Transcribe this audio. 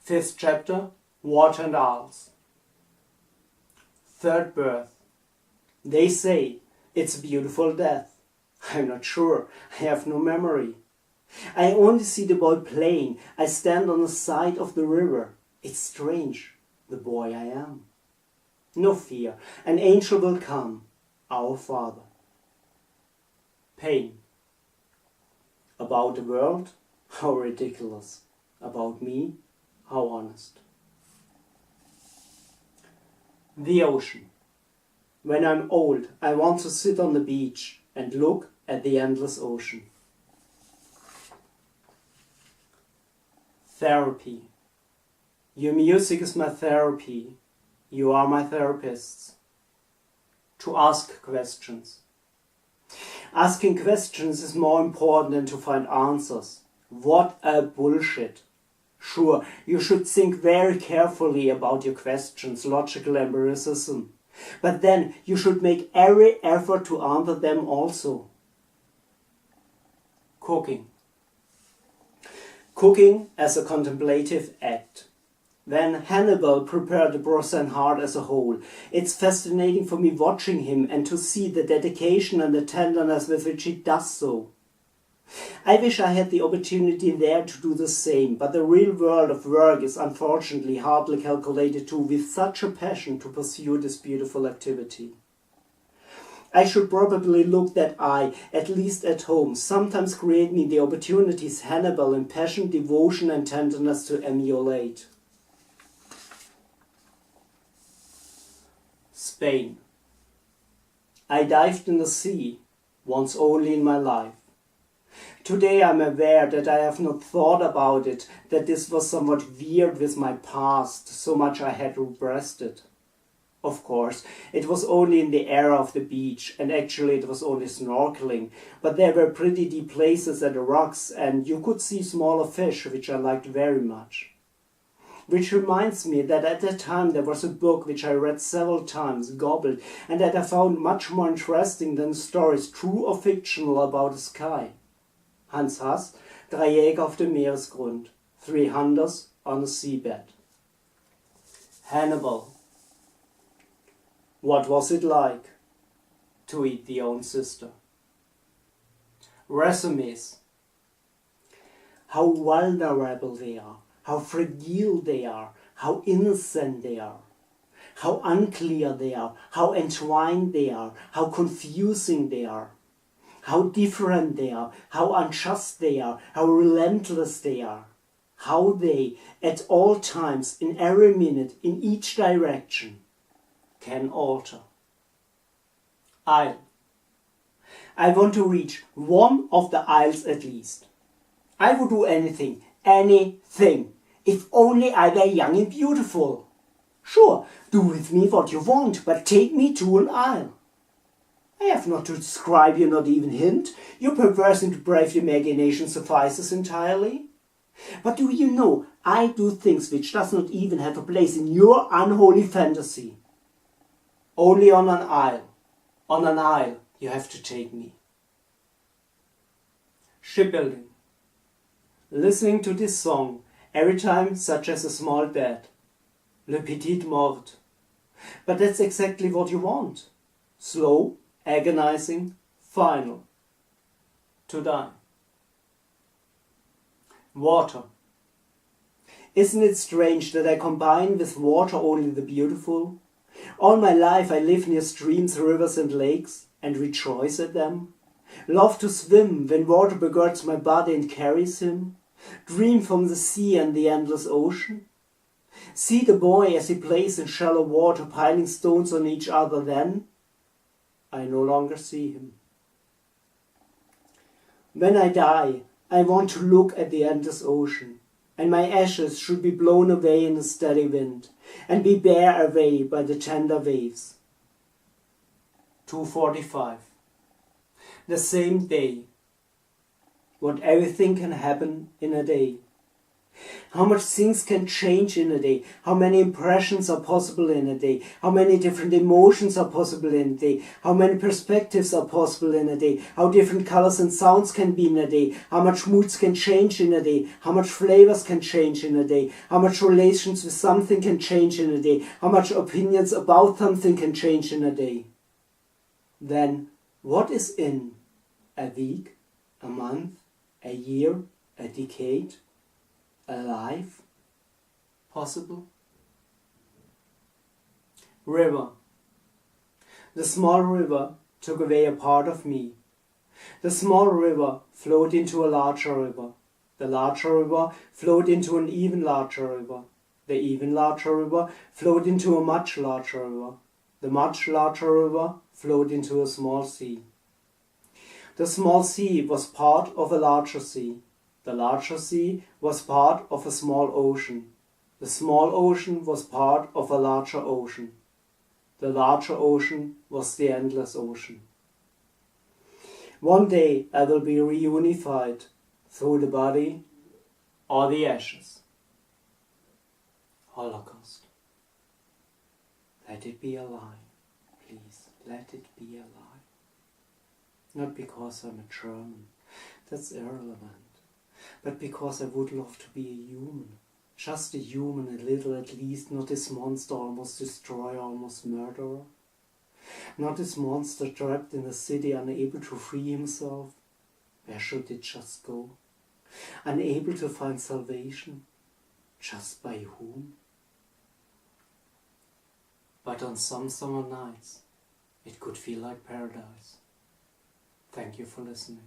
Fifth chapter, Water and Isles. Third birth. They say it's a beautiful death. I'm not sure. I have no memory. I only see the boy playing. I stand on the side of the river. It's strange, the boy I am. No fear. An angel will come, our Father. Pain. About the world? How ridiculous. About me? How honest. The ocean. When I'm old, I want to sit on the beach and look at the endless ocean. Therapy. Your music is my therapy. You are my therapists. To ask questions. Asking questions is more important than to find answers. What a bullshit. Sure, you should think very carefully about your questions, logical empiricism. But then you should make every effort to answer them also. Cooking. Cooking as a contemplative act. When Hannibal prepared the Brossen heart as a whole, it's fascinating for me watching him and to see the dedication and the tenderness with which he does so. I wish I had the opportunity there to do the same, but the real world of work is unfortunately hardly calculated to with such a passion to pursue this beautiful activity. I should probably look that I, at least at home, sometimes create me the opportunities Hannibal in passion, devotion and tenderness to emulate. Spain. I dived in the sea, once only in my life. Today I'm aware that I have not thought about it, that this was somewhat weird with my past, so much I had repressed it. Of course, it was only in the area of the beach, and actually it was only snorkeling, but there were pretty deep places at the rocks, and you could see smaller fish, which I liked very much. Which reminds me that at that time there was a book which I read several times, gobbled, and that I found much more interesting than stories, true or fictional, about the sky. Hans Hass, Drei Jäger auf dem Meeresgrund, 3 hunters on the seabed. Hannibal. What was it like to eat the own sister? Resumes. How vulnerable they are, how fragile they are, how innocent they are, how unclear they are, how entwined they are, how confusing they are. How different they are, how unjust they are, how relentless they are. How they, at all times, in every minute, in each direction, can alter. Isle. I want to reach one of the isles at least. I would do anything, if only I were young and beautiful. Sure, do with me what you want, but take me to an isle. I have not to describe you, not even hint. Your perverse and depraved imagination suffices entirely. But do you know, I do things which does not even have a place in your unholy fantasy. Only on an isle you have to take me. Shipbuilding. Listening to this song every time such as a small bed. Le petit mort. But that's exactly what you want. Slow, agonizing, final. To die. Water. Isn't it strange that I combine with water only the beautiful? All my life I live near streams, rivers and lakes and rejoice at them. Love to swim when water begirds my body and carries him. Dream from the sea and the endless ocean. See the boy as he plays in shallow water, piling stones on each other. Then I no longer see him. When I die, I want to look at the endless ocean, and my ashes should be blown away in the steady wind, and be bear away by the tender waves. 2:45. The same day. What everything can happen in a day. How much things can change in a day, how many impressions are possible in a day, how many different emotions are possible in a day, how many perspectives are possible in a day, how different colors and sounds can be in a day, how much moods can change in a day, how much flavors can change in a day, how much relations with something can change in a day, how much opinions about something can change in a day. Then what is in a week, a month, a year, a decade, a life possible? River. The small river took away a part of me. The small river flowed into a larger river. The larger river flowed into an even larger river. The even larger river flowed into a much larger river. The much larger river flowed into a small sea. The small sea was part of a larger sea. The larger sea was part of a small ocean. The small ocean was part of a larger ocean. The larger ocean was the endless ocean. One day I will be reunified through the body or the ashes. Holocaust. Let it be a lie, please. Let it be a lie. Not because I'm a German, that's irrelevant. But because I would love to be a human. Just a human, a little at least, not this monster, almost destroyer, almost murderer. Not this monster trapped in a city, unable to free himself. Where should it just go? Unable to find salvation. Just by whom? But on some summer nights, it could feel like paradise. Thank you for listening.